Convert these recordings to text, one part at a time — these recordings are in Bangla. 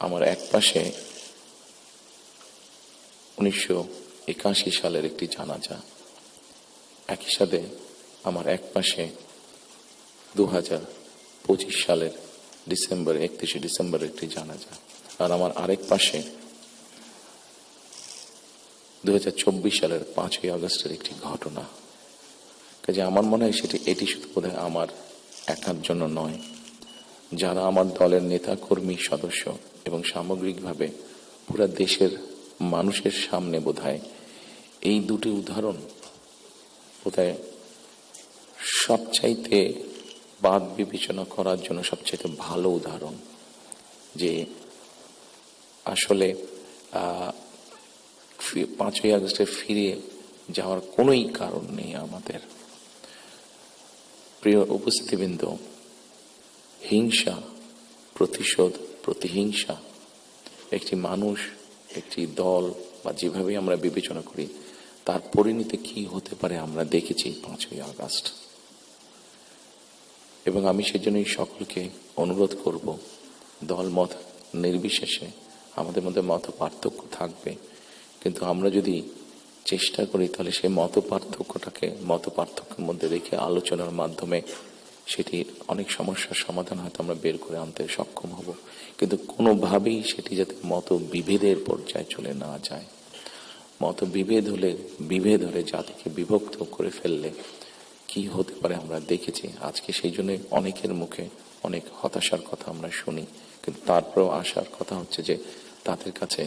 আমার এক পাশে 1981 সালের একটি জানাজা, একই সাথে আমার এক পাশে 2025 সালের 31 ডিসেম্বর একটি জানাজা, আর আমার আরেক পাশে 2024 সালের 5ই আগস্টের একটি ঘটনা। কাজে আমার মনে হয় এটি শুধু বোধহয় আমার একার জন্য নয়, যারা আমার দলের নেতা কর্মী সদস্য এবং সামগ্রিকভাবে পুরা দেশের মানুষের সামনে বোধহয় এই দুটি উদাহরণ বোধহয় সবচাইতে বাদ বিবেচনা করার জন্য সবচাইতে ভালো উদাহরণ, যে আসলে 5ই আগস্টে ফিরে যাওয়ার কোনোই কারণ নেই আমাদের। প্রিয় উপস্থিতিবৃন্দ, হিংসা, প্রতিশোধ, প্রতিহিংসা একটি মানুষ, একটি দল বা যেভাবে আমরা বিবেচনা করি তার পরিণতি কি হতে পারে আমরা দেখেছি 5ই আগস্ট। এবং আমি সেজন্যই সকলকে অনুরোধ করব, দল মত নির্বিশেষে আমাদের মধ্যে মত পার্থক্য থাকবে, কিন্তু আমরা যদি চেষ্টা করি তাহলে সেই মত পার্থক্যের মধ্যে রেখে আলোচনার মাধ্যমে সেটি অনেক সমস্যার সমাধান হয়তো আমরা বের করে আনতে সক্ষম হব। কিন্তু কোনোভাবেই সেটি যাতে মত বিভেদের পর্যায়ে চলে না যায়। মত বিভেদ হলে জাতিকে বিভক্ত করে ফেললে কি হতে পারে আমরা দেখেছি। আজকে সেই জন্য অনেকের মুখে অনেক হতাশার কথা আমরা শুনি, কিন্তু তারপরেও আসার কথা হচ্ছে যে তাদের কাছে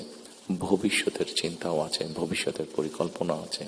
ভবিষ্যতের চিন্তাও আছে, ভবিষ্যতের পরিকল্পনা আছে।